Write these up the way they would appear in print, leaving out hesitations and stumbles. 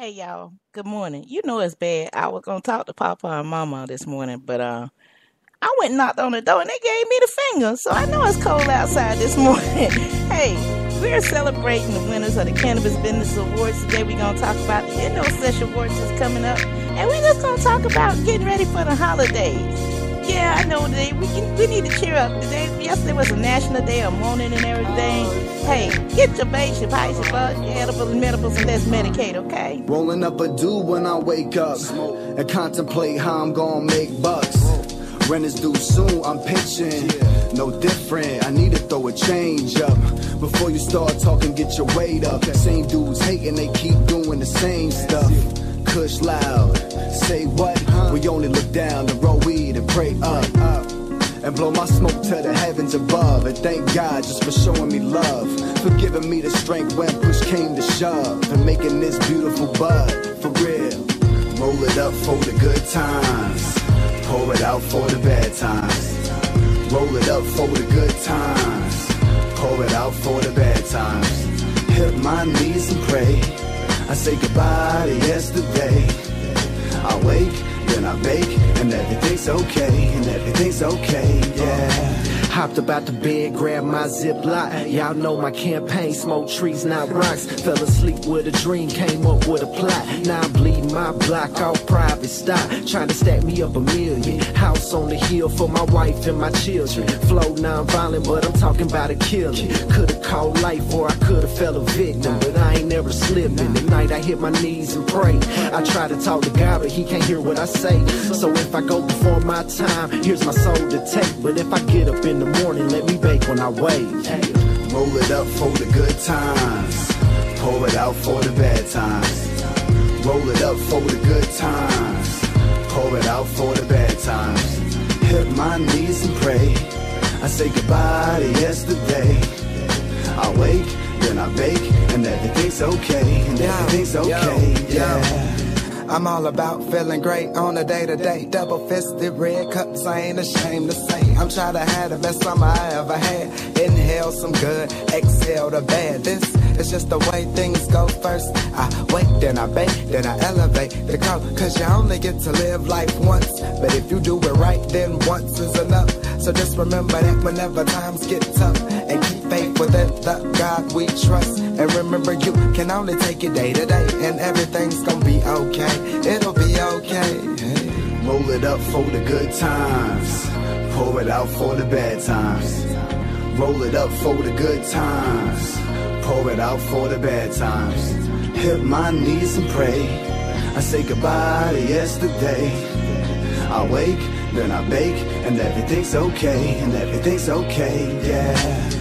Hey y'all, good morning. You know it's bad. I was gonna talk to Papa and Mama this morning, but I went and knocked on the door and they gave me the finger. So I know it's cold outside this morning. Hey, we're celebrating the winners of the Cannabis Business Awards. Today we're gonna talk about the Indoor Session Awards is coming up. And we're just gonna talk about getting ready for the holidays. Yeah, I know today we need to cheer up. Yesterday was a national day of mourning and everything. Hey, get your base, your pipes, your bugs, your edibles and medibles, and let's medicate, okay? Rolling up a do when I wake up and contemplate how I'm gonna make bucks. Rent is due soon, I'm pitching. No different, I need to throw a change up. Before you start talking, get your weight up. Same dudes hating, they keep doing the same stuff. Kush loud, say what? We only look down to roll weed and pray up. And blow my smoke to the heavens above. And thank God just for showing me love, for giving me the strength when push came to shove, and making this beautiful bud for real. Roll it up for the good times, pour it out for the bad times. Roll it up for the good times, pour it out for the bad times. Hit my knees and pray, I say goodbye to yesterday. I wake, then I bake, and everything's okay, and everything's okay, yeah. Hopped up out the bed, grabbed my Ziploc. Y'all know my campaign, smoke trees, not rocks. Fell asleep with a dream, came up with a plot. Now I'm bleeding my block off private stock, trying to stack me up $1 million. House on the hill for my wife and my children. Flow non-violent, but I'm talking about a killing. Could've called life or I could've fell a victim, but I ain't never slipping. At night I hit my knees and pray. I try to talk to God, but he can't hear what I say. So if I go before my time, here's my soul to take. But if I get up in the morning, let me bake when I wake. Roll it up for the good times, pour it out for the bad times. Roll it up for the good times, pour it out for the bad times. Hit my knees and pray, I say goodbye to yesterday. I wake, then I bake, and everything's okay, and everything's okay, yeah. I'm all about feeling great on a day-to-day. Double-fisted red cups, I ain't ashamed to say I'm trying to have the best summer I ever had. Inhale some good, exhale the bad. This is just the way things go first. I wait, then I bake, then I elevate the code. Cause you only get to live life once, but if you do it right, then once is enough. So just remember that whenever times get tough, and keep faith within the God we trust. And remember you can only take it day to day, and everything's gonna be okay. It'll be okay. Hey. Roll it up for the good times, pour it out for the bad times. Roll it up for the good times, pour it out for the bad times. Hit my knees and pray, I say goodbye to yesterday. I wake, then I bake, and everything's okay, and everything's okay, yeah.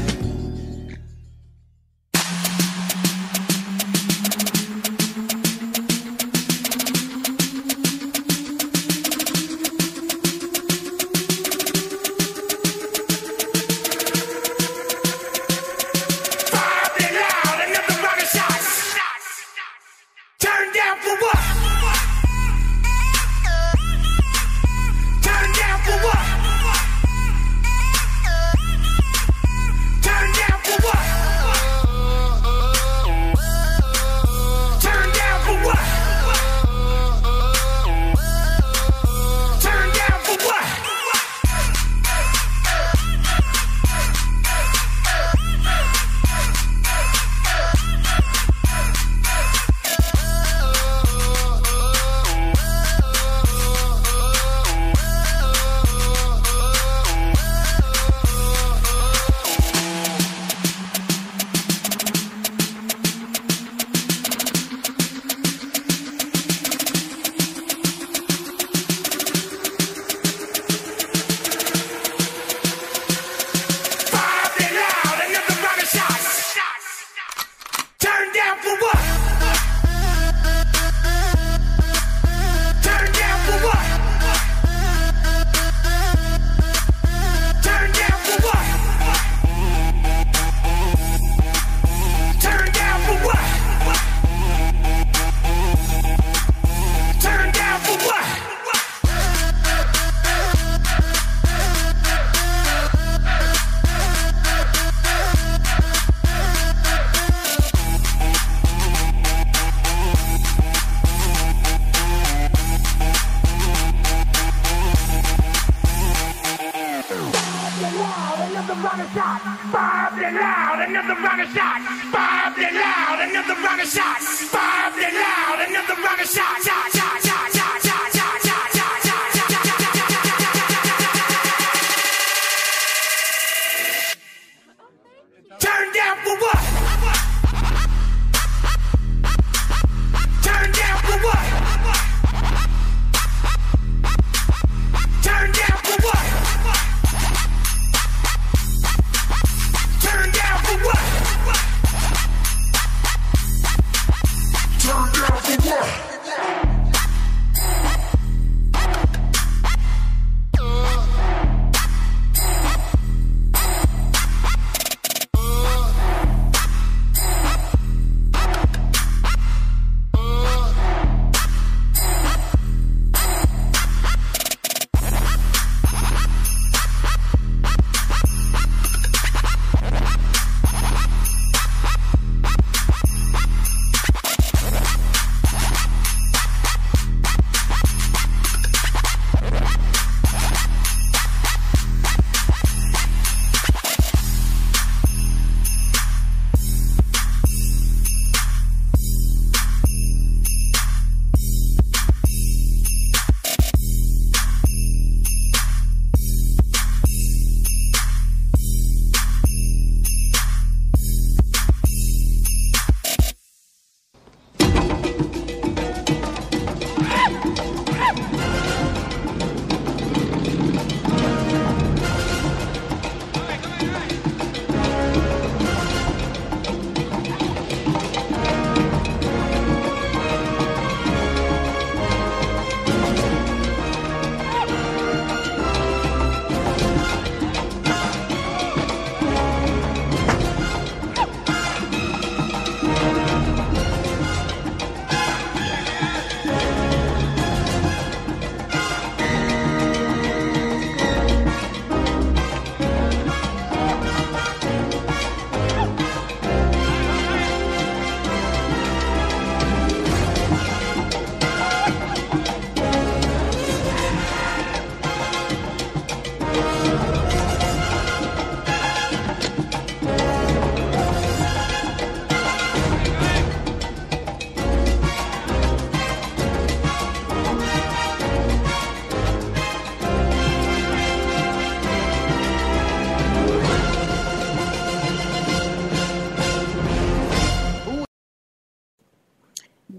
round of shots. Five and loud, another round of shots. Five and loud, another round of shots. Shot, shot, shot, shot, shot, shot, shot, shot, shot, shot. Turn down for what? Turn down for what? Turn down for what? Turn down for what? Turn down for what?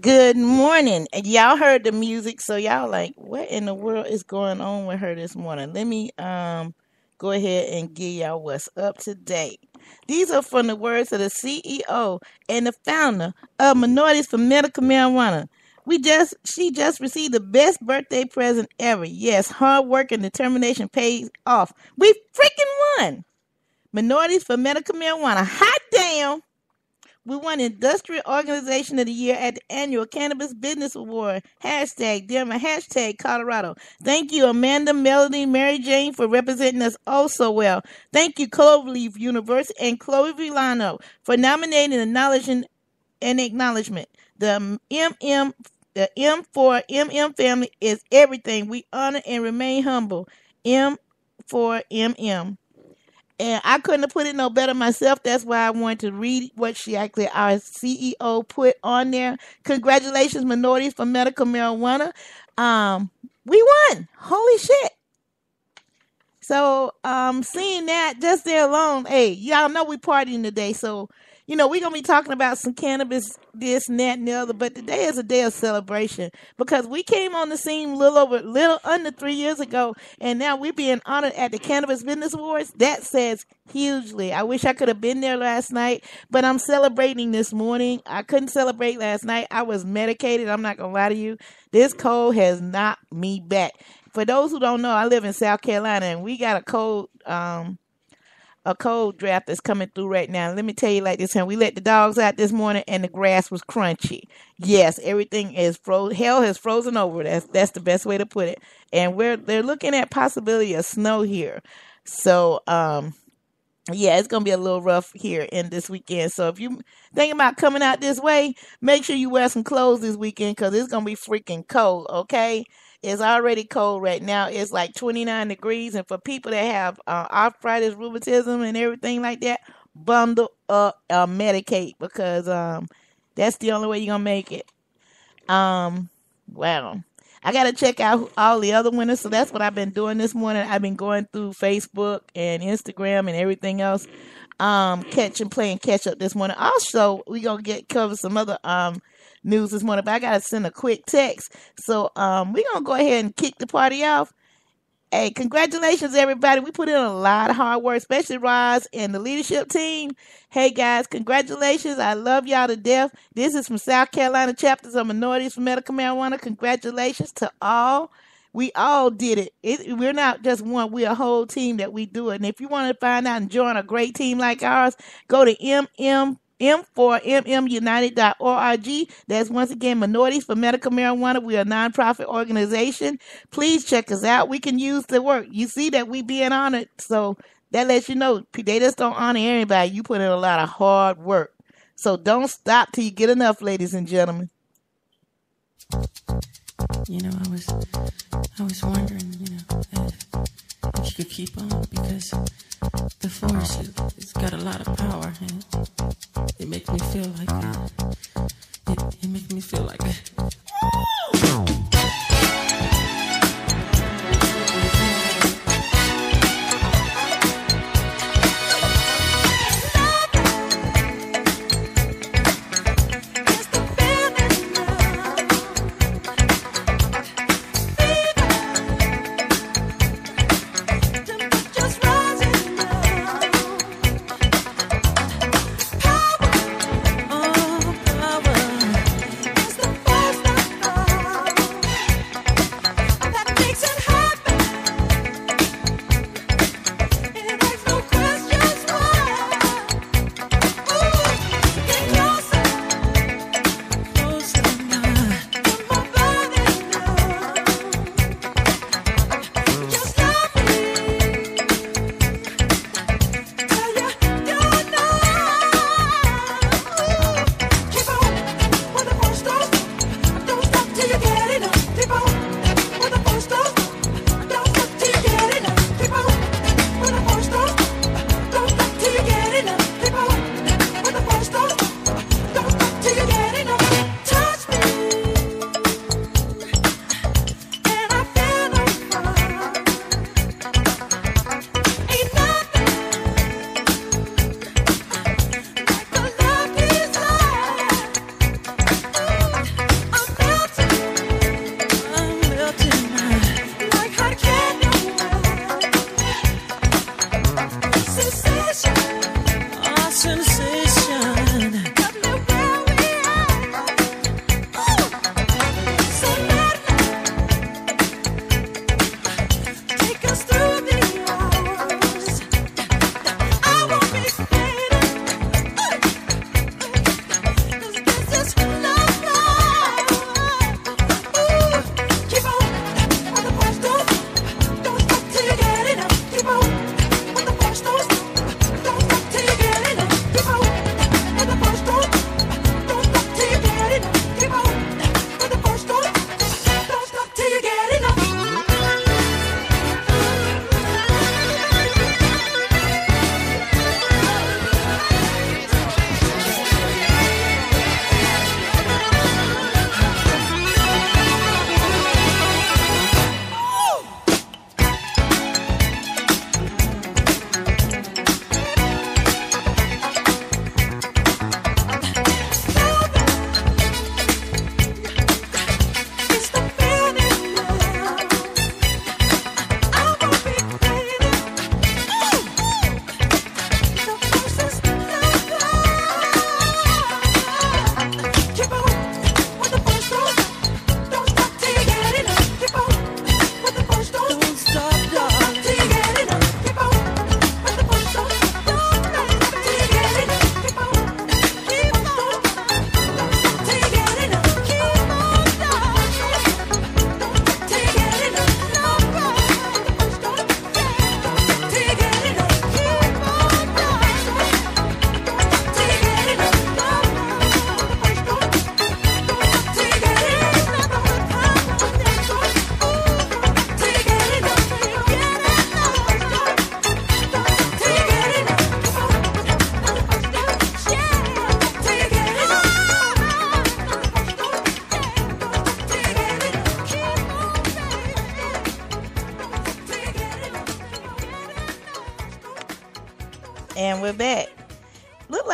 Good morning. And y'all heard the music, so y'all like, what in the world is going on with her this morning? Let me go ahead and give y'all what's up to date. These are from the words of the CEO and the founder of Minorities for Medical Marijuana. She just received the best birthday present ever. Yes, hard work and determination pays off. We freaking won. Minorities for Medical Marijuana. Hot damn. We won Industrial Organization of the Year at the annual Cannabis Business Award. Hashtag Denver. Hashtag Colorado. Thank you, Amanda, Melody, Mary Jane, for representing us oh so well. Thank you, Cloverleaf University and Chloe Villano for nominating the knowledge and acknowledgement. The M for MM family is everything. We honor and remain humble. M for MM. And I couldn't have put it no better myself. That's why I wanted to read what she actually, our CEO, put on there. Congratulations, Minorities for Medical Marijuana. We won. Holy shit. So, seeing that just there alone, hey, y'all know we partying today. So, we're going to be talking about some cannabis, this and that and the other. But today is a day of celebration because we came on the scene little under 3 years ago. And now we're being honored at the Cannabis Business Awards. That says hugely. I wish I could have been there last night, but I'm celebrating this morning. I couldn't celebrate last night. I was medicated. I'm not going to lie to you. This cold has knocked me back. For those who don't know, I live in South Carolina and we got a cold draft that's coming through right now. Let me tell you like this, we let the dogs out this morning and the grass was crunchy. Yes, everything is frozen. Hell has frozen over. That's the best way to put it. And they're looking at possibility of snow here. So, yeah, it's going to be a little rough here in this weekend. So if you thinking about coming out this way, make sure you wear some clothes this weekend because it's going to be freaking cold, okay? It's already cold right now. It's like 29 degrees. And for people that have arthritis, rheumatism, and everything like that, bundle up or medicate because that's the only way you're gonna make it. Well, I gotta check out all the other winners, so that's what I've been doing this morning. I've been going through Facebook and Instagram and everything else, playing catch up this morning. Also, we gonna cover some other news this morning, but I gotta send a quick text. So we gonna go ahead and kick the party off. Hey, congratulations, everybody. We put in a lot of hard work, especially Roz and the leadership team. Hey, guys, congratulations. I love y'all to death. This is from South Carolina Chapters of Minorities for Medical Marijuana. Congratulations to all. We all did it. We're not just one. We're a whole team that we do it. And if you want to find out and join a great team like ours, go to m4mmunited.org. That's once again Minorities for Medical Marijuana. We are a nonprofit organization. Please check us out. We can use the work. You see that we being honored, so that lets you know they just don't honor anybody. You put in a lot of hard work. So don't stop till you get enough, ladies and gentlemen. You know, I was wondering, if you could keep on, because the force, it's got a lot of power, and it makes me feel like it makes me feel like power.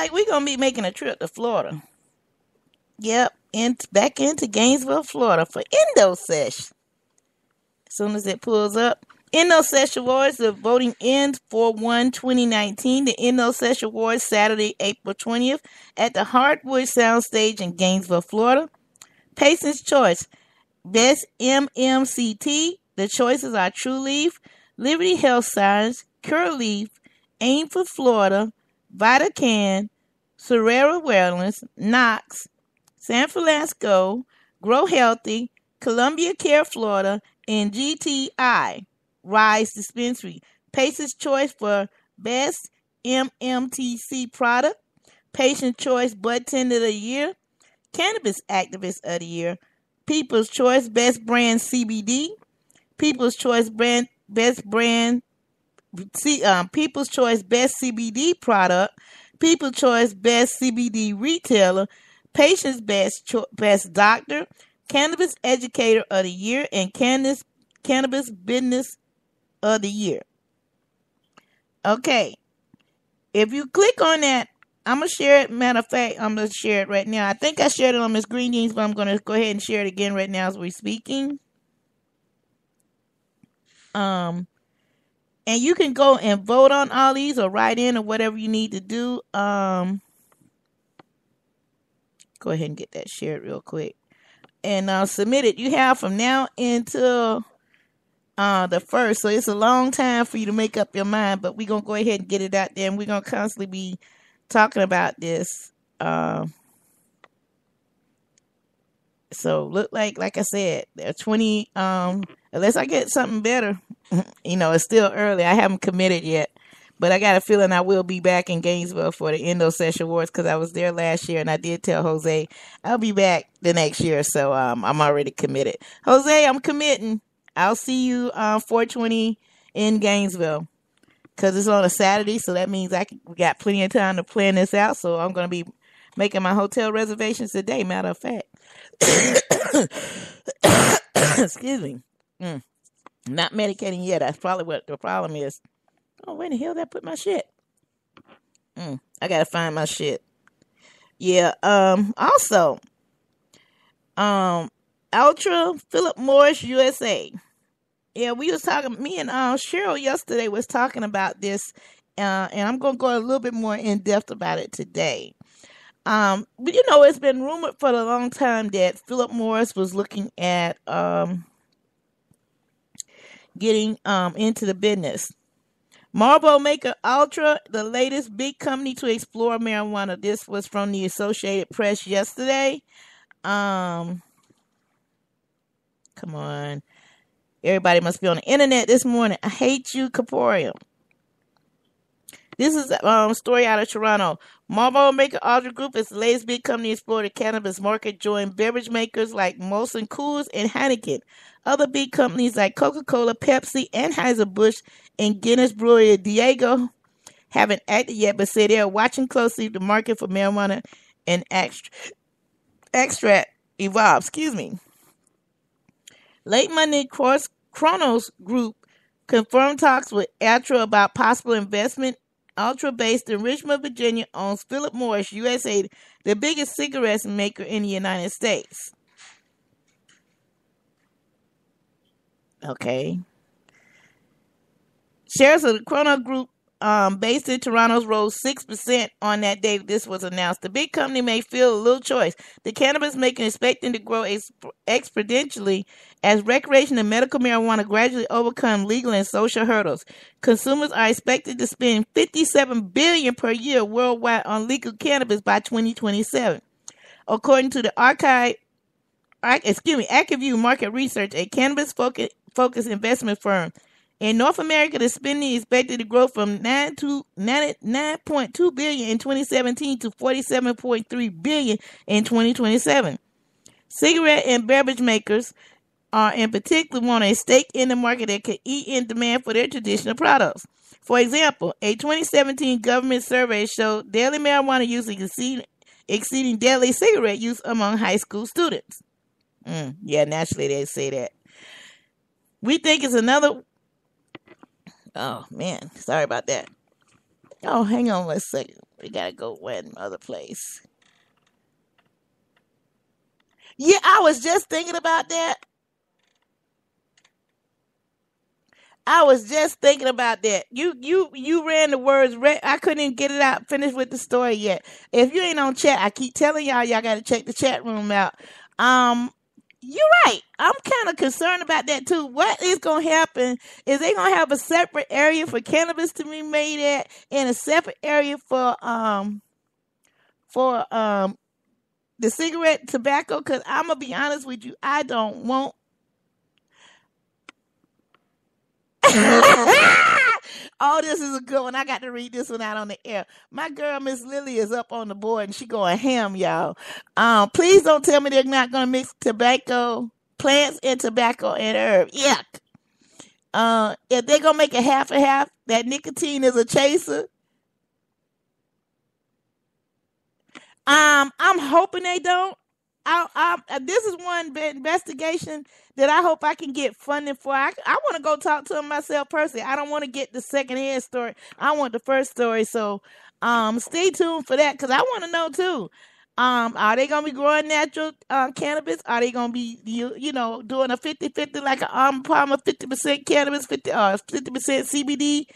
like we're gonna be making a trip to Florida. Yep, and back into Gainesville, Florida for Endo Sesh. As soon as it pulls up. Endo Sesh Awards, the voting ends 4/1/2019. The Endo Sesh Awards, Saturday, April 20th, at the Hardwood Soundstage in Gainesville, Florida. Patient's Choice, Best MMCT. The choices are True Leaf, Liberty Health Science, Cure Leaf, Aim for Florida, VitaCan, Sorrera Wellness, Knox, San Francisco, Grow Healthy, Columbia Care Florida, and GTI, Rise Dispensary. Patient's Choice for Best MMTC Product, Patient Choice Bud Tender of the Year, Cannabis Activist of the Year, People's Choice Best Brand CBD, People's Choice Best People's Choice Best CBD Product, People's Choice Best CBD Retailer, Patient's Best Doctor, Cannabis Educator of the Year, and Cannabis Business of the Year. Okay. If you click on that, I'm going to share it. Matter of fact, I'm going to share it right now. I think I shared it on Miss Green Jeans, but I'm going to go ahead and share it again right now as we're speaking. And you can go and vote on all these or write in or whatever you need to do. Go ahead and get that shared real quick. And submit it. You have from now until the 1st. So it's a long time for you to make up your mind. But we're going to go ahead and get it out there. And we're going to constantly be talking about this. So look like I said, there are 20, unless I get something better, it's still early. I haven't committed yet, but I got a feeling I will be back in Gainesville for the Endo Sesh Awards because I was there last year and I did tell Jose I'll be back the next year. So, I'm already committed. Jose, I'm committing. I'll see you, 4/20 in Gainesville because it's on a Saturday. So that means we got plenty of time to plan this out. So I'm going to be making my hotel reservations today, matter of fact. Excuse me. Not medicating yet. That's probably what the problem is. Oh, where the hell did I put my shit? I gotta find my shit. Yeah. Also, Ultra Philip Morris USA. Yeah, we was talking. Me and Cheryl yesterday was talking about this, and I'm gonna go a little bit more in depth about it today. But it's been rumored for a long time that Philip Morris was looking at getting into the business. Marlboro maker Ultra, the latest big company to explore marijuana. This was from the Associated Press yesterday. Come on. Everybody must be on the internet this morning. I hate you, Corporeal. This is a story out of Toronto. Marlboro maker Ultra Group is the latest big company to explore the cannabis market, joining beverage makers like Molson Coors and Heineken. Other big companies like Coca-Cola, Pepsi, Anheuser-Busch, and Guinness Brewery Diego haven't acted yet, but say they are watching closely the market for marijuana and extract evolve. Excuse me. Late Monday, Kronos Group confirmed talks with Ultra about possible investment. Ultra, based in Richmond, Virginia, owns Philip Morris USA, the biggest cigarettes maker in the United States. Okay. Shares of the Kronos Group, based in Toronto, rose 6% on that day this was announced. The big company may feel a little choice. The cannabis maker is expecting to grow exponentially as recreational and medical marijuana gradually overcome legal and social hurdles. Consumers are expected to spend $57 billion per year worldwide on legal cannabis by 2027. According to the AccuView Market Research, a cannabis-focused investment firm. In North America, the spending is expected to grow from $9.2 billion in 2017 to $47.3 billion in 2027. Cigarette and beverage makers are in particular want a stake in the market that could eat in demand for their traditional products. For example, a 2017 government survey showed daily marijuana use exceeding daily cigarette use among high school students. Yeah, naturally they say that. We think it's another... Oh, man. Sorry about that. Oh, hang on one second. We gotta go one other place. Yeah, I was just thinking about that. I was just thinking about that. You ran the words. I couldn't even get it out. Finished with the story yet. If you ain't on chat, I keep telling y'all got to check the chat room out. Um, you're right. I'm kind of concerned about that too. What is going to happen is they going to have a separate area for cannabis to be made at, and a separate area for the cigarette tobacco. Because I'm gonna be honest with you, I don't want. Oh, this is a good one. I got to read this one out on the air. My girl, Miss Lily, is up on the board and she going ham, y'all. Please don't tell me they're not gonna mix tobacco plants and tobacco and herb. Yuck. If they're gonna make it half and half, that nicotine is a chaser. I'm hoping they don't. This is one investigation that I hope I can get funding for. I want to go talk to them myself personally. I don't want to get the secondhand story. I want the first story. So, stay tuned for that because I want to know too. Are they gonna be growing natural cannabis? Are they gonna be doing a 50-50 like an Palmer 50% cannabis, 50% CBD,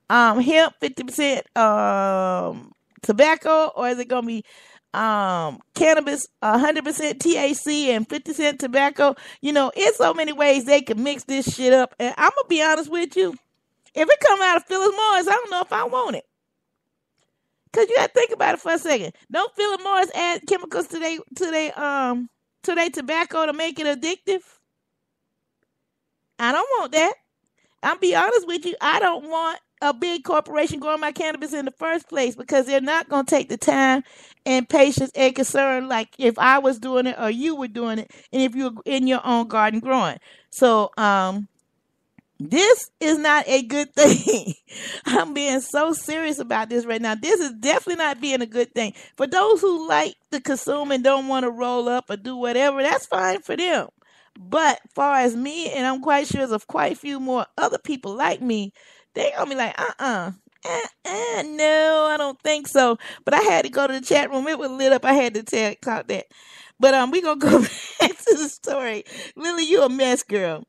hemp 50% tobacco, or is it gonna be cannabis 100% THC and 50% tobacco? It's so many ways they can mix this shit up, and I'm gonna be honest with you, if it come out of Philip Morris, I don't know if I want it. Cause you gotta think about it for a second. Don't Philip Morris add chemicals to their tobacco to make it addictive? I don't want that. I'll be honest with you, I don't want a big corporation growing my cannabis in the first place because they're not going to take the time and patience and concern like if I was doing it or you were doing it and if you were in your own garden growing. So, this is not a good thing. I'm being so serious about this right now. This is definitely not being a good thing. For those who like to consume and don't want to roll up or do whatever, that's fine for them. But far as me, and I'm quite sure there's quite a few more other people like me, they gonna be like, no, I don't think so. But I had to go to the chat room. It was lit up. I had to talk that. But we gonna go back to the story. Lily, you a mess, girl.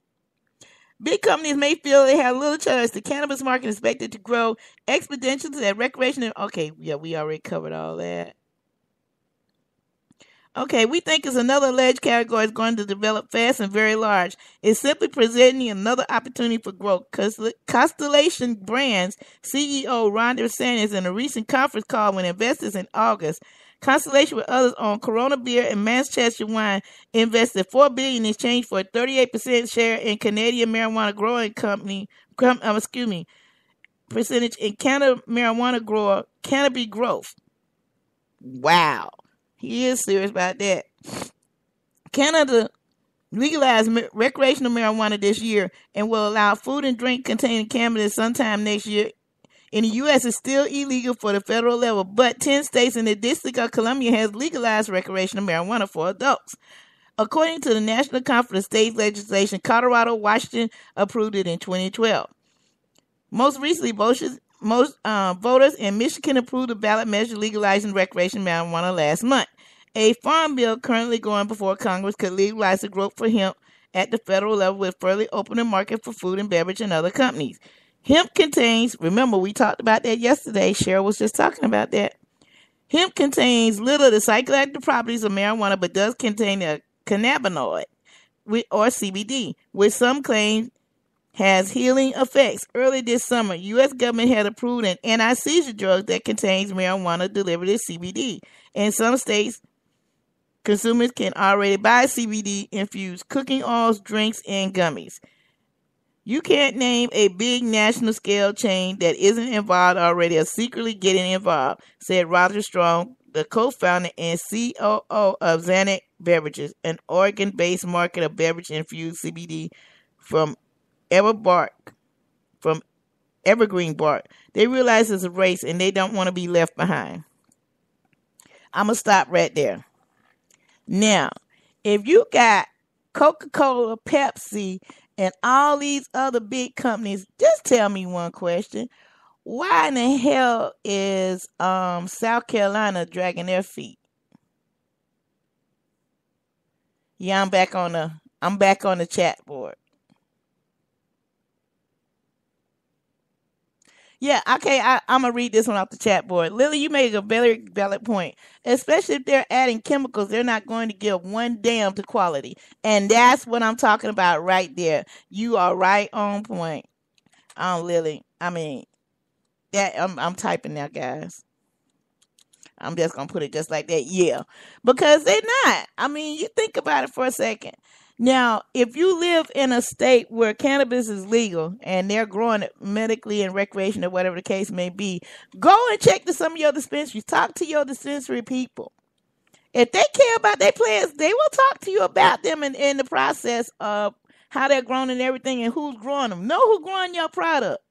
Big companies may feel they have little choice. The cannabis market is expected to grow exponentially at recreational. Okay, yeah, we already covered all that. Okay, we think it's another alleged category is going to develop fast and very large. It's simply presenting another opportunity for growth. Constellation Brands CEO Rhonda Sanders in a recent conference call with investors in August. Constellation with others on Corona Beer and Manchester Wine invested $4 billion in exchange for a 38% share in Canadian marijuana growing company. Percentage in Canada marijuana grower Canopy Growth. Wow. He is serious about that. Canada legalized recreational marijuana this year and will allow food and drink containing cannabis sometime next year. In the U.S., it's still illegal for the federal level, but 10 states and the District of Columbia has legalized recreational marijuana for adults. According to the National Conference of State Legislation, Colorado, Washington approved it in 2012. Most recently, voters in Michigan approved a ballot measure legalizing recreational marijuana last month. A farm bill currently going before Congress could legalize the growth for hemp at the federal level with further opening market for food and beverage and other companies. Hemp contains, remember we talked about that yesterday, Cheryl was just talking about that. Hemp contains little of the psychoactive properties of marijuana but does contain a cannabinoid or CBD, which some claim has healing effects. Early this summer, U.S. government had approved an anti-seizure drug that contains marijuana delivered as CBD. In some states, consumers can already buy CBD-infused cooking oils, drinks, and gummies. You can't name a big national scale chain that isn't involved already or secretly getting involved, said Roger Strong, the co-founder and COO of Xanax Beverages, an Oregon-based market of beverage-infused CBD from evergreen bark. They realize it's a race and they don't want to be left behind. I'm going to stop right there. Now, if you got Coca-Cola, Pepsi, and all these other big companies, just tell me one question. Why in the hell is South Carolina dragging their feet? Yeah, I'm back on the chat board. Yeah, okay, I'm gonna read this one off the chat board. Lily, you made a very valid point. Especially if they're adding chemicals, they're not going to give one damn to quality. And that's what I'm talking about right there. You are right on point. Lily. I mean, that I'm typing now, guys. I'm just gonna put it just like that. Yeah, because they're not. I mean, you think about it for a second. Now, if you live in a state where cannabis is legal and they're growing it medically and recreation or whatever the case may be, go and check to some of your dispensaries. Talk to your dispensary people. If they care about their plants, they will talk to you about them in the process of how they're grown and everything and who's growing them. Know who's growing your product.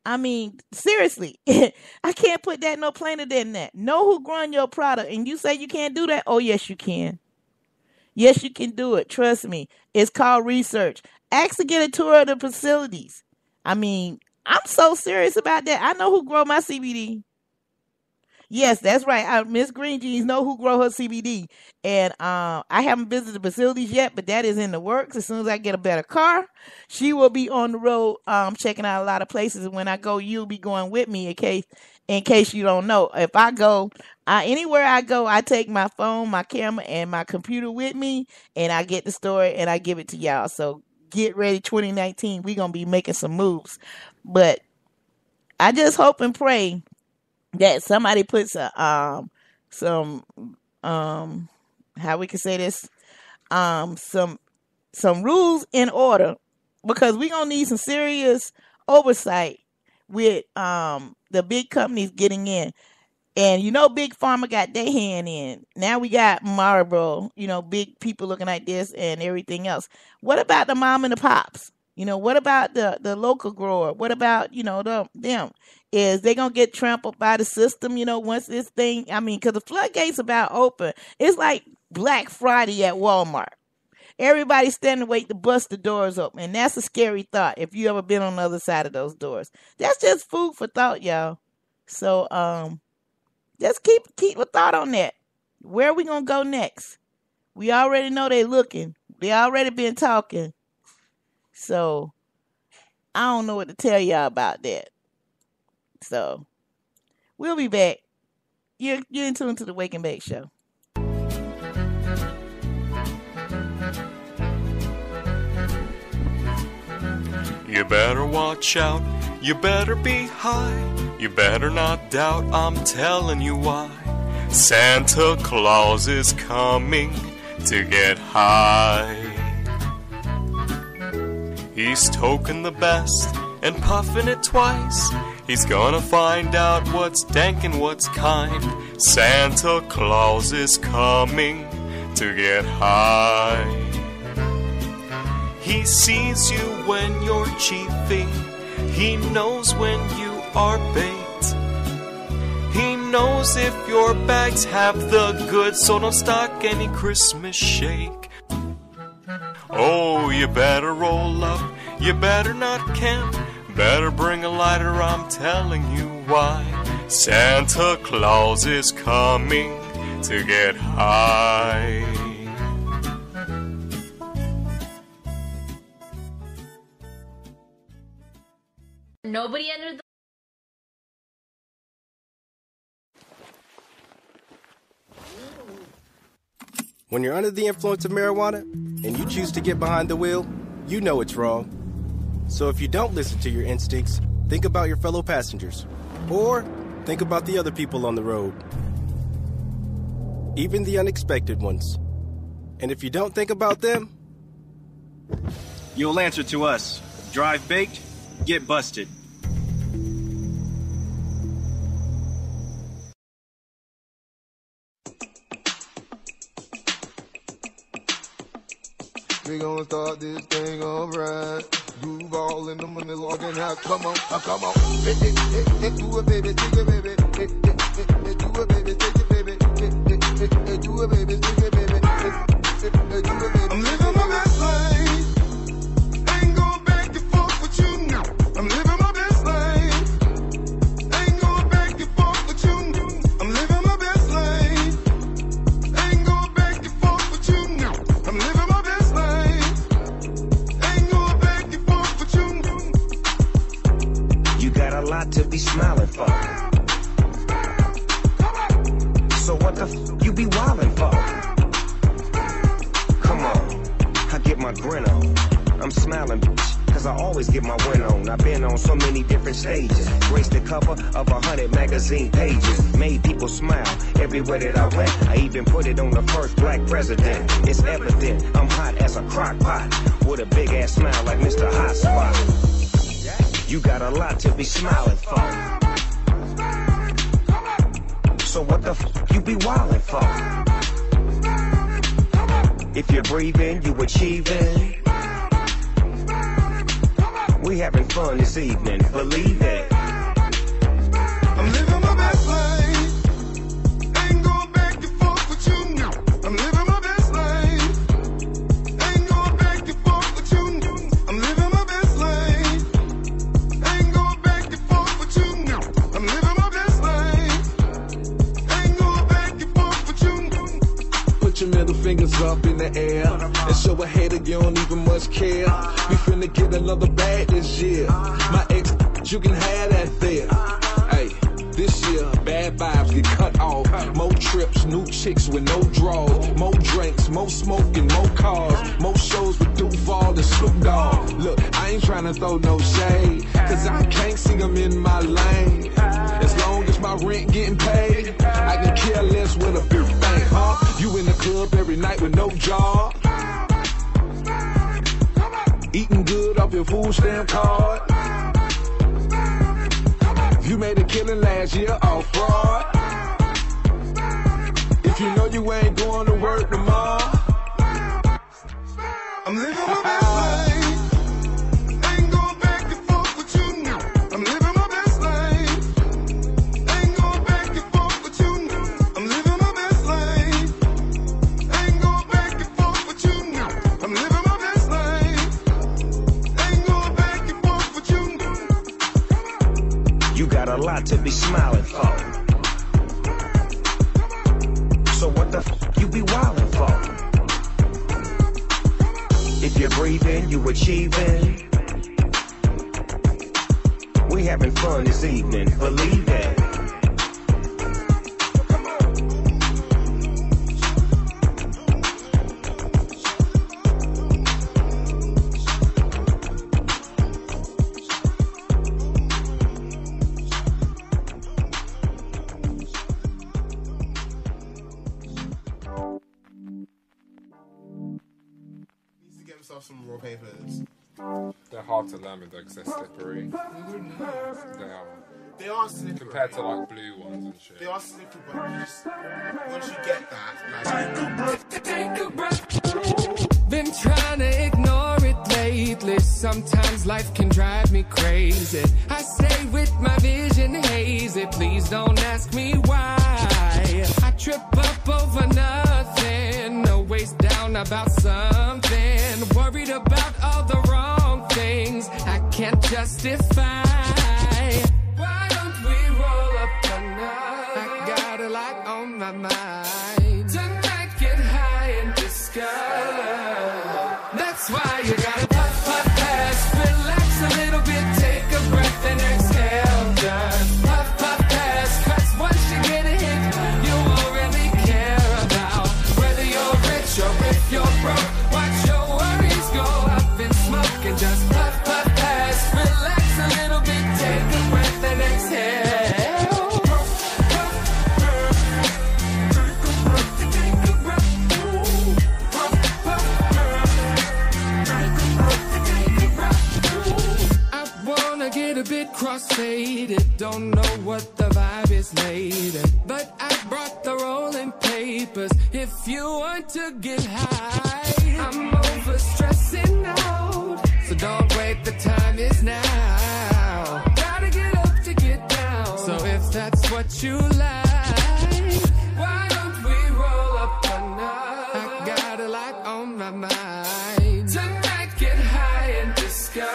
I mean, seriously, I can't put that no plainer than that. Know who growing your product, and you say you can't do that? Oh, yes, you can. Yes, you can do it. Trust me. It's called research. Ask to get a tour of the facilities. I mean, I'm so serious about that. I know who grow my CBD. Yes, that's right. Miss Green Jeans know who grow her CBD. And I haven't visited the facilities yet, but that is in the works. As soon as I get a better car, she will be on the road checking out a lot of places. And when I go, you'll be going with me in case you don't know. If I go, anywhere I go, I take my phone, my camera, and my computer with me, and I get the story and I give it to y'all. So get ready, 2019. We're going to be making some moves. But I just hope and pray that somebody puts some how we can say this, some rules in order, because we're gonna need some serious oversight with the big companies getting in. And Big Pharma got their hand in. Now we got Marlboro, big people looking like this and everything else. What about the mom and the pops? What about the local grower? What about, them? Is they going to get trampled by the system, once this thing, because the floodgates about open. It's like Black Friday at Walmart. Everybody's standing wait to bust the doors open. And that's a scary thought if you ever been on the other side of those doors. That's just food for thought, y'all. So just keep a thought on that. Where are we going to go next? We already know they looking. They already been talking. So I don't know what to tell y'all about that. So we'll be back. You're in tune to the Wake and Bake Show. You better watch out. You better be high. You better not doubt. I'm telling you why. Santa Claus is coming to get high. He's toking the best and puffing it twice. He's gonna find out what's dank and what's kind. Santa Claus is coming to get high. He sees you when you're chiefing. He knows when you are baked. He knows if your bags have the goods, so don't stock any Christmas shake. Oh, you better roll up, you better not camp. Better bring a lighter, I'm telling you why. Santa Claus is coming to get high. Nobody entered the... When you're under the influence of marijuana and you choose to get behind the wheel, you know it's wrong. So if you don't listen to your instincts, think about your fellow passengers. Or think about the other people on the road. Even the unexpected ones. And if you don't think about them, you'll answer to us. Drive baked, get busted. We gonna start this thing alright. Groove all in the money logging out. Come on, come on. Hey, hey, hey, hey, do it, baby, take it, baby. Hey, hey, hey, hey, do it, baby, take it, baby. Hey, hey, hey, hey, do it, baby, take it, baby. Hey, hey, hey, do it, baby. I'm living my best life. Ain't going back and forth with you now. I'm living my best life. smiling for? Come on, I get my grin on. I'm smiling, bitch, cause I always get my win on. I've been on so many different stages, graced the cover of 100 magazine pages, made people smile everywhere that I went. I even put it on the first black president. It's evident I'm hot as a crock pot, with a big ass smile like Mr. Hot Spot. You got a lot to be smiling for. So what the f you be wildin' for? If you're breathing, you achieving. We having fun this evening, believe it. I'm living my best life. Ain't going back and forth with you now. I'm living my best life. Ain't going back and forth with you now. I'm living my best life. Ain't going back and forth with you now. I'm living my best life. Ain't going back and forth with you now. Put your middle fingers up in the air and show a hater you don't even much care. We finna get another bag this year. My ex, you can have that there. Hey, this year, bad vibes get cut off. More trips, new chicks with no draws. More drinks, more smoking, more cars. More shows with Duval and Snoop Dogg. Look, I ain't tryna throw no shade, cause I can't see them in my lane. As long as my rent getting paid, I can care less with a big thing, huh? You in the club every night with no job, eating good off your food stamp card. You made a killing last year off fraud. If you know you ain't going to work tomorrow, I'm living my best life. Ain't going back and forth with you now. I'm living my best life. Ain't going back and forth with you now. I'm living my best life. Ain't going back and forth with you now. I'm living my best life. Ain't going back and forth with you now. You got a lot to be smiling for. So what the f you be wildin' for? If you're breathing, you achieving. We having fun this evening, believe that. Some raw papers. They're hard to learn with though because they're slippery. They are. They are slippery. Compared to like blue ones and shit. They are slippery, but once you get that, like... Take a breath. Been trying to ignore it lately. Sometimes life can drive me crazy. I stay with my vision hazy. Please don't ask me why. I trip up over nothing. Always down about something. Worried about all the wrong things I can't justify. Why don't we roll up tonight? I got a lot on my mind. Tonight get high and discuss. That's why you gotta puff, puff, pass. Relax a little bit, take a breath and exhale. Just puff, puff, pass. Cause once you get a hit, you won't really care about whether you're rich or if you're broke. Watch your worries go up in smoke and just puff, puff, pass. Relax a little bit, take a breath and exhale. I wanna get a bit cross-faded, don't know what the vibe is later, but I brought the rolling papers if you want to get high. I'm over stressing out, so don't wait, the time is now. Gotta get up to get down, so if that's what you like, why don't we roll up tonight? I got a lot on my mind. Tonight get high and discuss.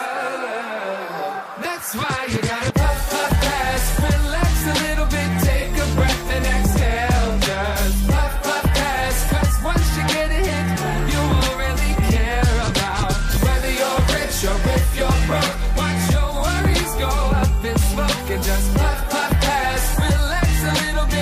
That's why you gotta puff, puff, pass. Relax a little bit, take a breath and exhale. Just puff, puff, pass. Cause once you get a hit, you won't really care about whether you're rich or if you're broke. Watch your worries go up in smoke and just puff, puff, pass. Relax a little bit.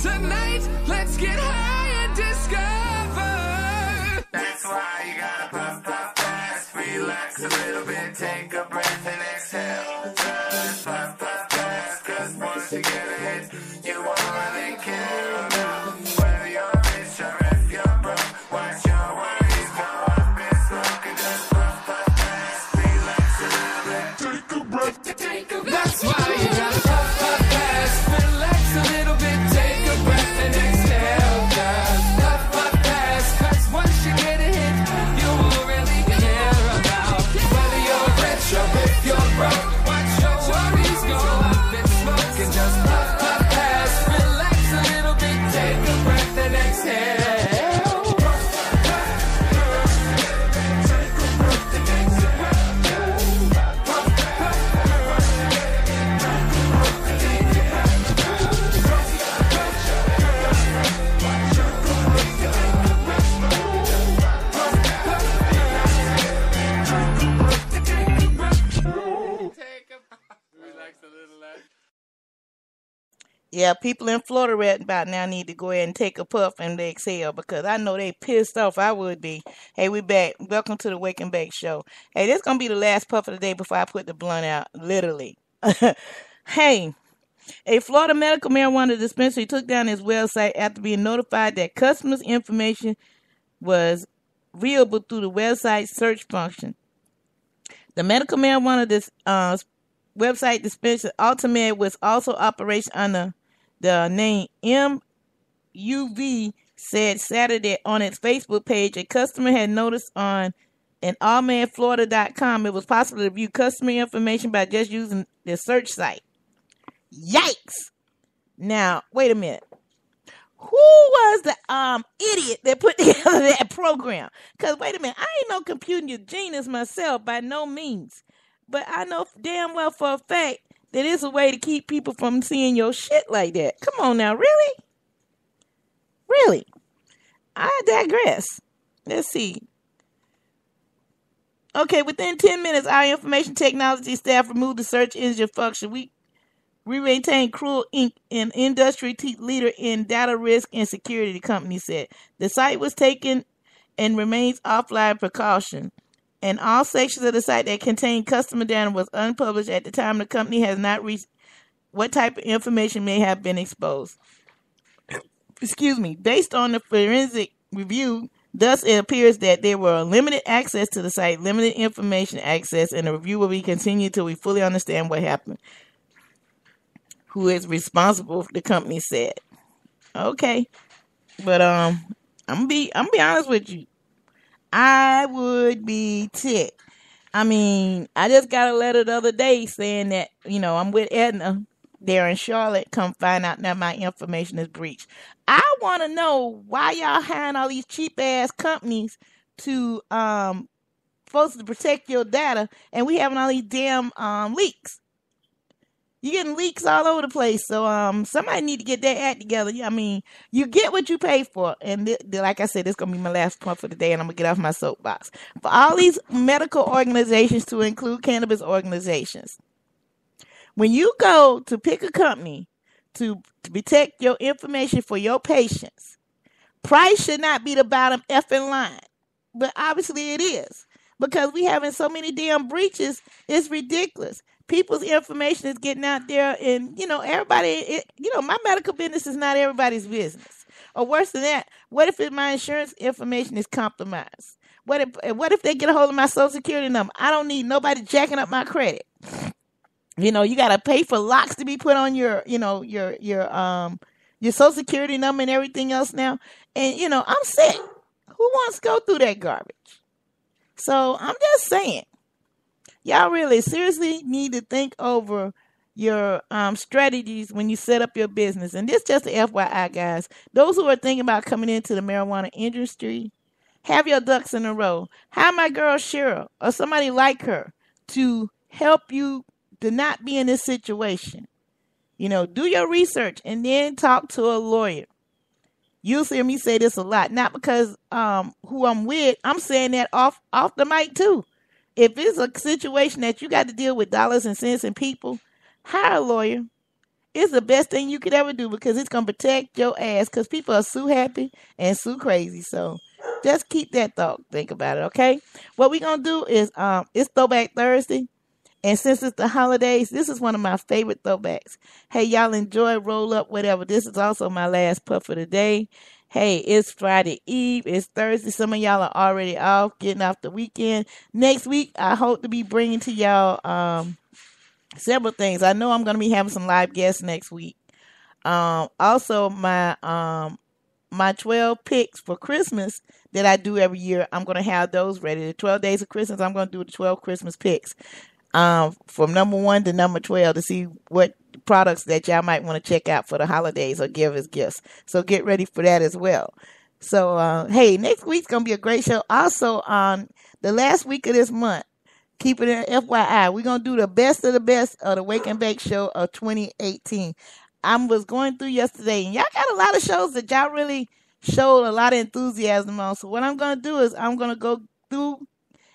Tonight, let's get high and discover. That's why you gotta puff, puff, pass, relax a little bit, take a breath and exhale. Just puff, puff, pass, cause once you get it, you won't really care about whether you're rich or if you're broke. Watch your worries go up in smoke and just puff, puff, pass, relax a little bit, take a breath, take a breath. That's why you gotta puff, puff, pass, relax a little bit, take a breath and exhale. Just puff, puff, pass, cause once you get a hit, you won't really care about whether you're rich or if you're broke. Watch your worries go up in smoke and just puff, puff, pass, relax a little bit, take a breath and exhale. Yeah, people in Florida right about now need to go ahead and take a puff and exhale because I know they pissed off. I would be. Hey, we back. Welcome to the Wake and Bake Show. Hey, this going to be the last puff of the day before I put the blunt out, literally. Hey, a Florida medical marijuana dispensary took down its website after being notified that customers' information was viewable through the website search function. The medical marijuana website dispensary Ultimate was also operation under the name MUV said Saturday on its Facebook page. A customer had noticed on an allmanflorida.com it was possible to view customer information by just using the search site. Yikes! Now, wait a minute. Who was the idiot that put together that program? Because, wait a minute, I ain't no computer genius myself by no means. But I know damn well for a fact that it's a way to keep people from seeing your shit like that. Come on now, really? Really? I digress. Let's see. Okay, within 10 minutes, our information technology staff removed the search engine function. We maintain Cruel Inc., an industry leader in data risk and security, the company said. The site was taken and remains offline precaution. And all sections of the site that contained customer data was unpublished at the time. The company has not reached what type of information may have been exposed. Excuse me. Based on the forensic review, thus it appears that there were limited access to the site, limited information access, and the review will be continued until we fully understand what happened. Who is responsible? The company said. Okay, but I'm gonna be honest with you. I would be ticked. I mean, I just got a letter the other day saying that, I'm with Edna there in Charlotte. Come find out that my information is breached. I want to know why y'all hiring all these cheap ass companies to supposed to protect your data, and we having all these damn leaks. You're getting leaks all over the place. So somebody need to get that act together. I mean, you get what you pay for. And like I said, this is going to be my last point for the day, and I'm going to get off my soapbox. For all these medical organizations to include cannabis organizations, when you go to pick a company to protect your information for your patients, price should not be the bottom effing line. But obviously it is. Because we having so many damn breaches, it's ridiculous. People's information is getting out there, and everybody. My medical business is not everybody's business. Or worse than that, what if my insurance information is compromised? What if they get a hold of my Social Security number? I don't need nobody jacking up my credit. You got to pay for locks to be put on your Social Security number and everything else now. And I'm sick. Who wants to go through that garbage? So I'm just saying. Y'all really seriously need to think over your strategies when you set up your business. And this just a FYI, guys. Those who are thinking about coming into the marijuana industry, have your ducks in a row. Hire my girl Cheryl or somebody like her to help you to not be in this situation. Do your research and then talk to a lawyer. You'll hear me say this a lot. Not because who I'm with. I'm saying that off the mic too. If it's a situation that you got to deal with dollars and cents and people, hire a lawyer it's the best thing you could ever do because it's going to protect your ass because people are so happy and so crazy. So just keep that thought. Think about it, okay? What we're going to do is it's Throwback Thursday. And since it's the holidays, this is one of my favorite throwbacks. Hey, y'all enjoy, roll up, whatever. This is also my last puff of the day. Hey, it's Friday Eve. It's Thursday. Some of y'all are already off, getting off the weekend. Next week, I hope to be bringing to y'all several things. I know I'm going to be having some live guests next week. Also, my 12 picks for Christmas that I do every year, I'm going to have those ready. The 12 days of Christmas, I'm going to do the 12 Christmas picks. From number 1 to number 12 to see what products that y'all might want to check out for the holidays or give as gifts. So get ready for that as well. So, hey, next week's going to be a great show. Also, on the last week of this month, keep it in FYI, we're going to do the best of the Wake and Bake show of 2018. I was going through yesterday, and y'all got a lot of shows that y'all really showed a lot of enthusiasm on. So what I'm going to do is I'm going to go through,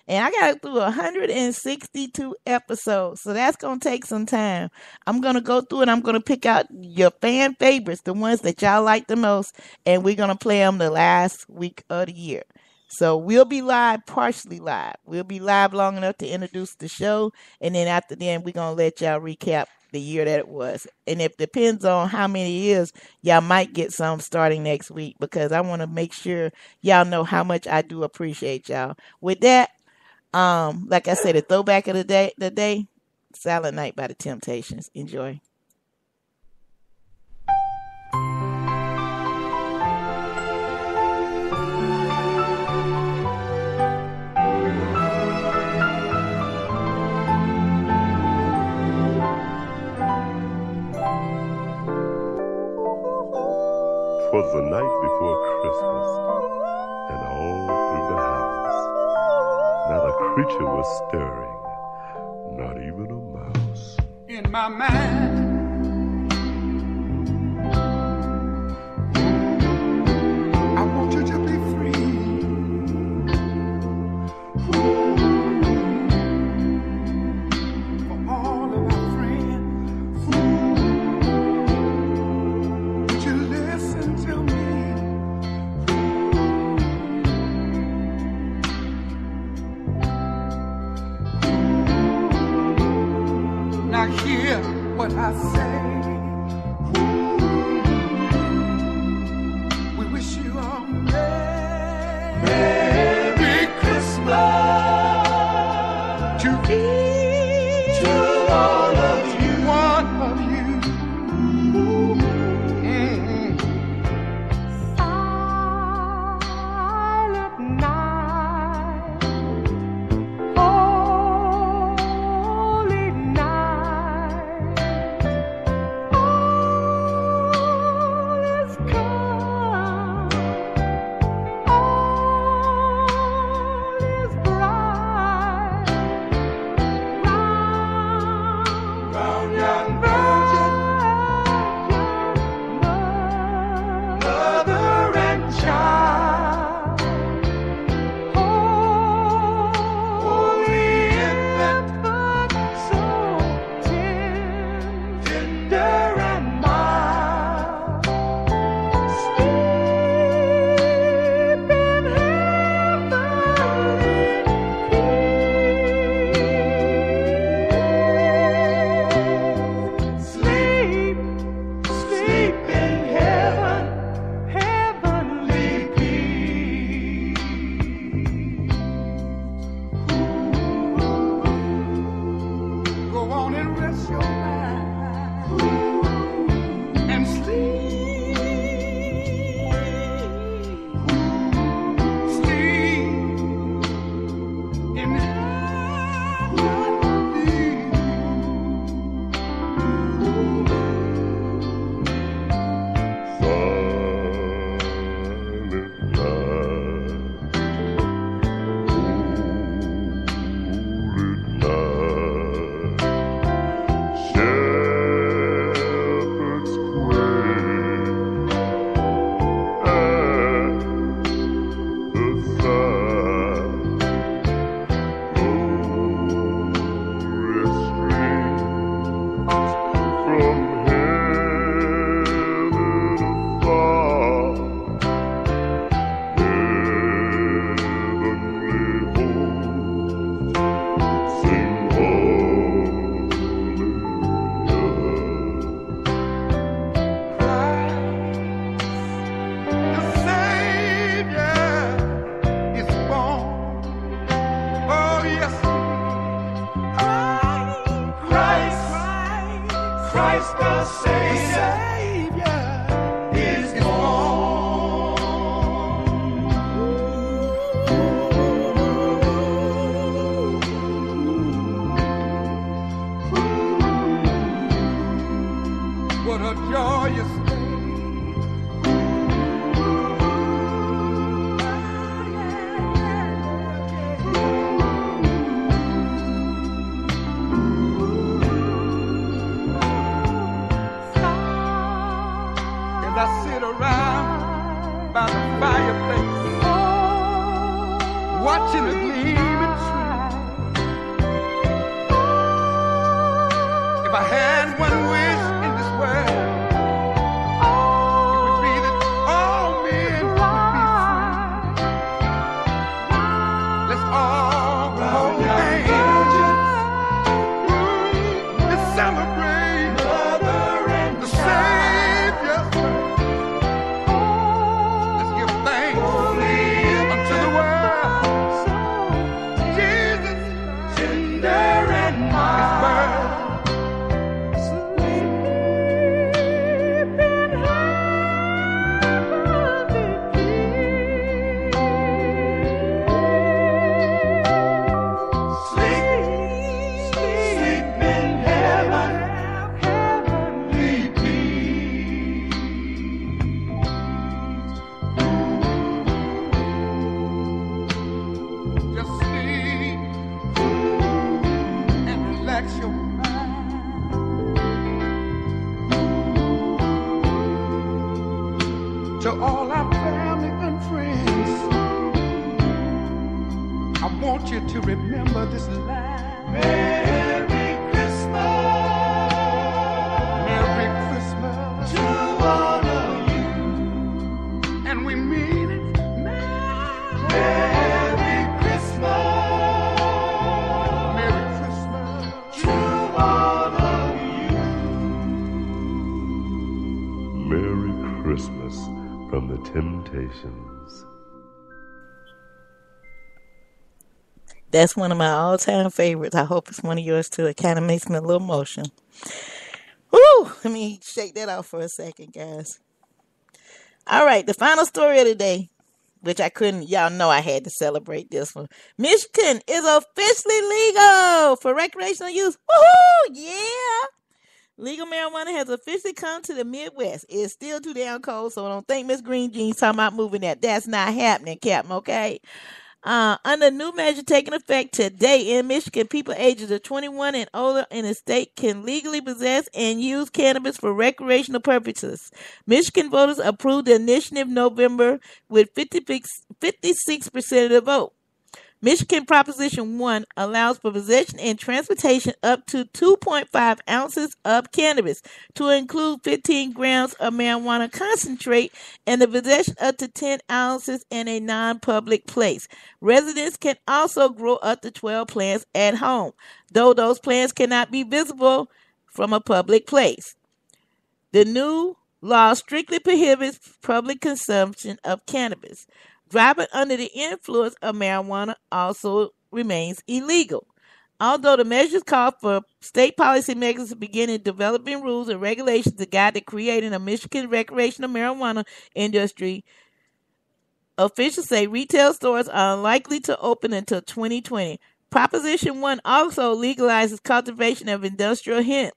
and I got through 162 episodes, so that's going to take some time. I'm going to go through and I'm going to pick out your fan favorites, the ones that y'all like the most, and we're going to play them the last week of the year. So we'll be live, partially live. We'll be live long enough to introduce the show, and then after then, we're going to let y'all recap the year that it was. And it depends on how many years, y'all might get some starting next week because I want to make sure y'all know how much I do appreciate y'all. With that, like I said, the throwback of the day, Silent Night by the Temptations. Enjoy. Was the night before Christmas, and all through the house, not a creature was stirring, not even a mouse. In my mind, I want you to be free. For all of our friends, would you listen to me? Now hear what I say. sit around by the fireplace, watching the gleaming tree. If I had one wish in this world, it would be that all men would be free. Let's all hold hands and celebrate the Savior. Let's give thanks unto the world. Jesus, tender and mild. Just sleep and relax your mind. To all our family and friends, I want you to remember this line. Merry Christmas. Merry Christmas to all of you. And we mean it now. Merry Christmas. Merry Christmas to all of you. Merry Christmas from the Temptations. That's one of my all-time favorites. I hope it's one of yours too. It kind of makes me a little emotional. Woo! Let me shake that off for a second, guys. All right, the final story of the day, which I couldn't, y'all know I had to celebrate this one. Michigan is officially legal for recreational use. Woohoo! Yeah! Legal marijuana has officially come to the Midwest. It's still too damn cold, so don't think Miss Green Jean's talking about moving that. That's not happening, Captain, okay? Under new measure taking effect today in Michigan, people ages of 21 and older in the state can legally possess and use cannabis for recreational purposes. Michigan voters approved the initiative November with 56% of the vote. Michigan Proposition 1 allows for possession and transportation up to 2.5 ounces of cannabis, to include 15 grams of marijuana concentrate, and the possession up to 10 ounces in a non-public place. Residents can also grow up to 12 plants at home, though those plants cannot be visible from a public place. The new law strictly prohibits public consumption of cannabis. Driving under the influence of marijuana also remains illegal. Although the measures call for state policymakers to begin developing rules and regulations to guide the creating of Michigan recreational marijuana industry, officials say retail stores are unlikely to open until 2020. Proposition 1 also legalizes cultivation of industrial hemp,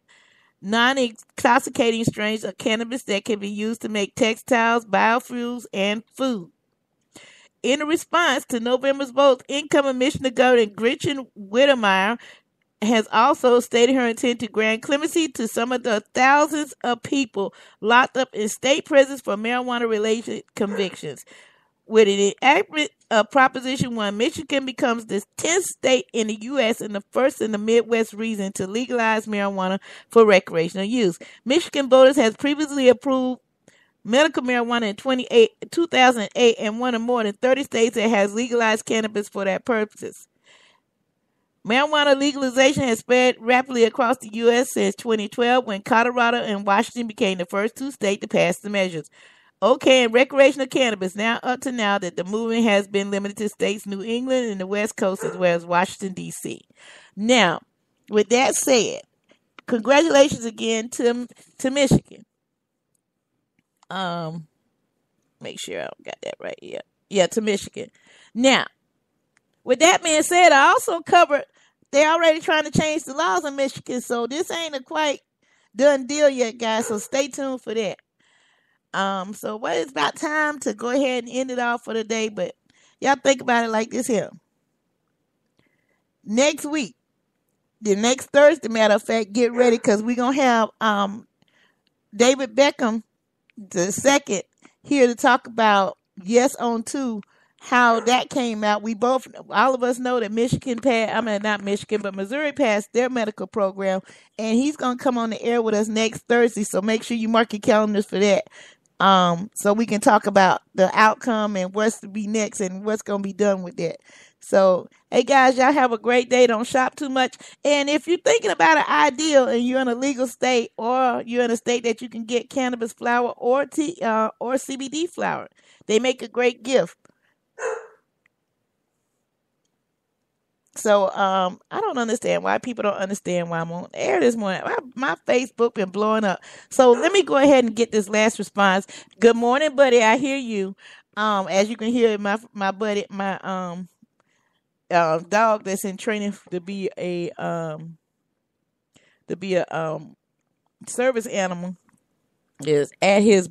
non-intoxicating strains of cannabis that can be used to make textiles, biofuels, and food. In a response to November's vote, incoming Michigan Governor Gretchen Whitmer has also stated her intent to grant clemency to some of the thousands of people locked up in state prisons for marijuana-related convictions. With an enactment of Proposition 1, Michigan becomes the 10th state in the U.S. and the first in the Midwest region to legalize marijuana for recreational use. Michigan voters has previously approved medical marijuana in 2008 and one of more than 30 states that has legalized cannabis for that purposes. Marijuana legalization has spread rapidly across the U.S. since 2012, when Colorado and Washington became the first two states to pass the measures. Okay, and recreational cannabis now up to now that the movement has been limited to states New England and the West Coast as well as Washington, D.C. Now, with that said, congratulations again to Michigan. Make sure I got that right. Yeah, to Michigan. Now, with that being said, I also covered they're already trying to change the laws in Michigan, so this ain't a quite done deal yet, guys. So stay tuned for that. So it's about time to go ahead and end it off for the day, but y'all think about it like this here. Next week, the next Thursday, matter of fact, get ready because we're gonna have David Beckham the second here to talk about Yes on 2, how that came out. All of us know that Missouri passed their medical program, and he's going to come on the air with us next Thursday. So make sure you mark your calendars for that. So we can talk about the outcome and what's to be next and what's going to be done with that. So, hey guys, y'all have a great day. Don't shop too much. And if you're thinking about an ideal and you're in a legal state, or you're in a state that you can get cannabis flower or CBD flower, they make a great gift. So, I don't understand why people don't understand why I'm on air this morning. My Facebook been blowing up. So let me go ahead and get this last response. Good morning, buddy. I hear you. As you can hear, my buddy, my dog that's in training to be a service animal is at his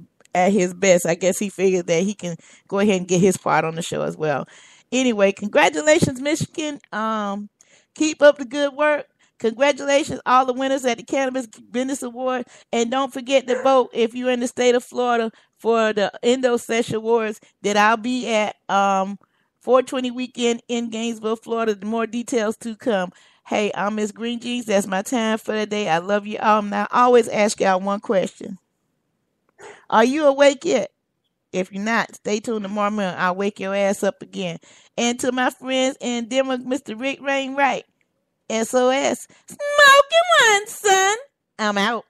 best. I guess he figured that he can go ahead and get his part on the show as well. Anyway, congratulations, Michigan. Keep up the good work. Congratulations, all the winners at the Cannabis Business Award. And don't forget to vote if you're in the state of Florida for the Endo Session Awards that I'll be at 420 weekend in Gainesville, Florida. More details to come. Hey, I'm Miss Green Jeans. That's my time for the day. I love you all. Now, I always ask y'all one question. Are you awake yet? If you're not, stay tuned tomorrow morning. I'll wake your ass up again. And to my friends in Denver, Mr. Rick Rainwright, SOS. Smoking one, son. I'm out.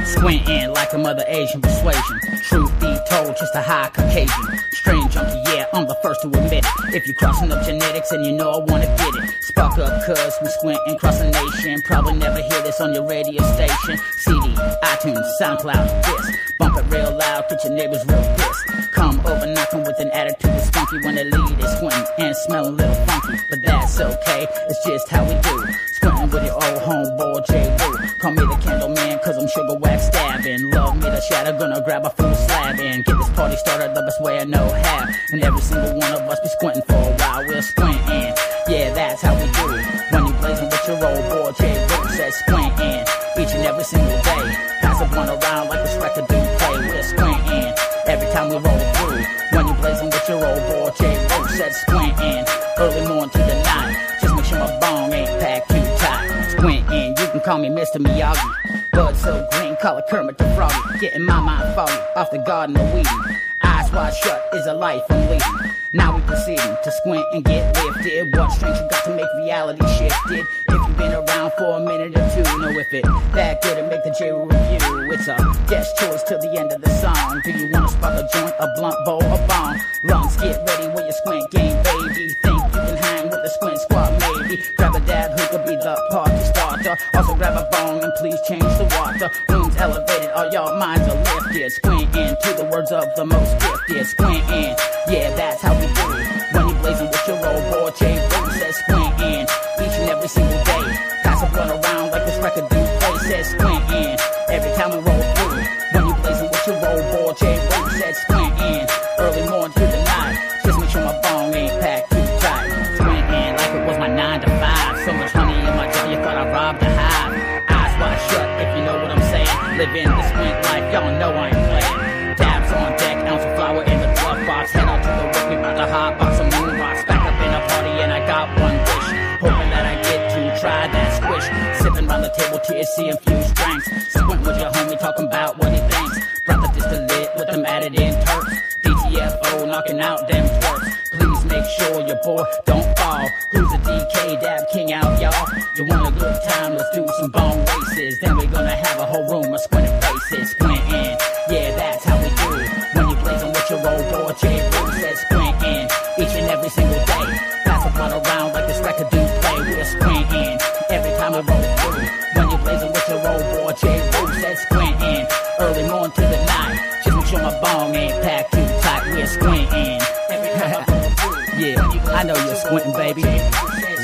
Squinting like a mother Asian persuasion. Truth be told, just a high Caucasian. Strange junkie, yeah, I'm the first to admit it. If you crossing up genetics and you know I wanna get it, spark up cuz we squinting across the nation. Probably never hear this on your radio station. CD, iTunes, SoundCloud, this. Bump it real loud, get your neighbors real pissed. Come over knocking with an attitude that's funky when the lead is squinting and smelling a little funky. But that's okay, it's just how we do. Squinting with your old homeboy J. Boo. Call me the candle man cause I'm sugar wax stabbing. Love me the shatter, gonna grab a full slab and get this party started the best way I know how. And every single one of us be squinting for a while. We're squinting, yeah, that's how we do it. When you blazing with your old boy J. Boo says squinting each and every single day. Pass up one around like this record do play. We're squinting every time we roll through. When you blazing with your old boy J. Boo says squinting early morning to the night. Just make sure my bong ain't packed too tight. Squinting, you can call me Mr. Miyagi. Bud so green, call it Kermit the Froggy. Getting my mind foggy off the Garden of Whedon. Eyes wide shut is a life I'm leading. Now we proceeding to squint and get lifted. What strength you got to make reality shifted? If you've been around for a minute or two, know if it that good to make the J review. It's a guest choice till the end of the song. Do you want to spark a joint, a blunt, bowl, a bomb? Lungs, get ready with your squint game, baby. Think you can hang with the squint squad, maybe. Grab a dab, who could be the party starter? Also grab a bong and please change the water. Rooms elevated, all y'all minds are lifted. Squinting to the words of the most gifted. Squinting, yeah, that's how we do it. When you blazing with your old boy J. Boo says squinting each and every single day. Pass a blunt around like this record do play. Says squinting every time we roll through. When you blazing with your old boy J. Boo says squinting early morning to the night. Just make sure my bong ain't packed too tight. Squinting like it was my 9 to 5. So much honey in my jar, you thought I robbed a hive. Eyes wide shut, if you know what I'm saying. Living the squint life, y'all know I ain't playing. Dabs on deck, ounce of flour in the glove box. Head out to the work, we bout to hot box some moon rocks. Back up in a party and I got one wish. Hoping that I get to try that squish. Sipping round the table, THC infused drinks. Squint with your homie, talking about what he thinks. Brought the distillate with them added in turks. DTFO, knocking out them twerks. Please make sure your boy don't fall. Who's the DK dab king out, y'all? You want a good time? Let's do some bone races. Then we're gonna have a whole room of squinting faces. Squinting, yeah, that's how we do it. When you blazing with your old boy J. Boo says squinting each and every single day. Pass a blunt around like this record do play. We're squinting every time we roll through. When you blazing with your old boy J. Boo says squinting early morning to the night. Just make sure my bong ain't packed too tight. We're squinting every time I roll through. Yeah, I know you're squinting, baby.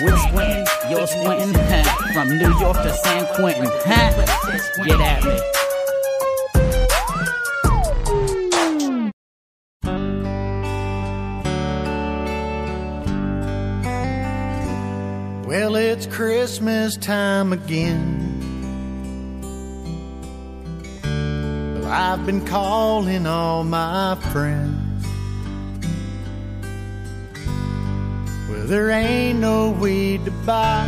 We're squinting, you're squinting. From New York to San Quentin. Get at me. Well, it's Christmas time again. Well, I've been calling all my friends. Well, there ain't no weed to buy,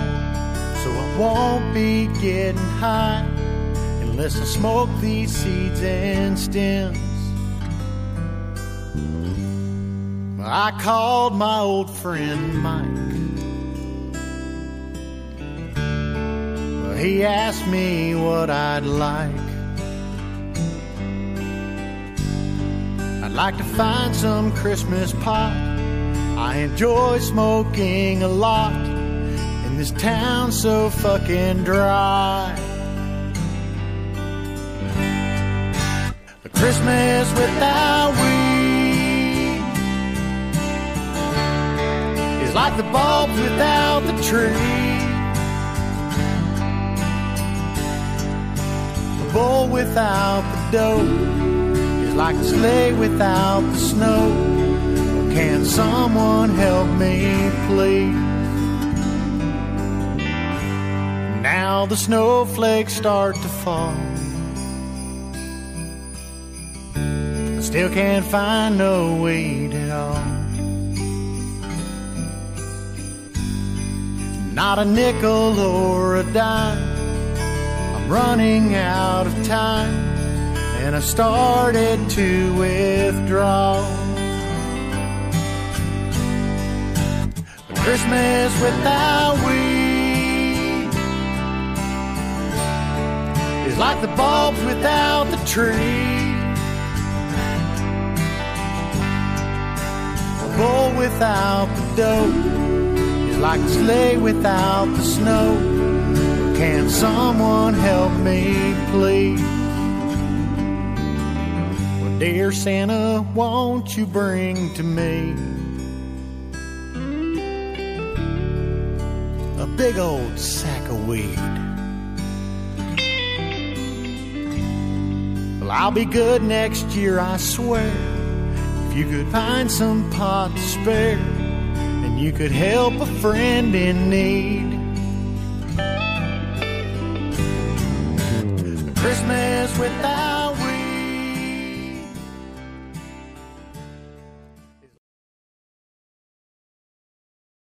so I won't be getting high unless I smoke these seeds and stems. Well, I called my old friend Mike. He asked me what I'd like. I'd like to find some Christmas pot. I enjoy smoking a lot in this town so fucking dry. A Christmas without weed is like the bulbs without the tree. Bowl without the dough is like a sleigh without the snow. Well, can someone help me, please? Now the snowflakes start to fall. I still can't find no weed at all. Not a nickel or a dime. Running out of time, and I started to withdraw. But Christmas without weed is like the bulbs without the tree. A bowl without the dough is like a sleigh without the snow. Can someone help me, please? Well, dear Santa, won't you bring to me a big old sack of weed? Well, I'll be good next year, I swear, if you could find some pot to spare, and you could help a friend in need. Christmas without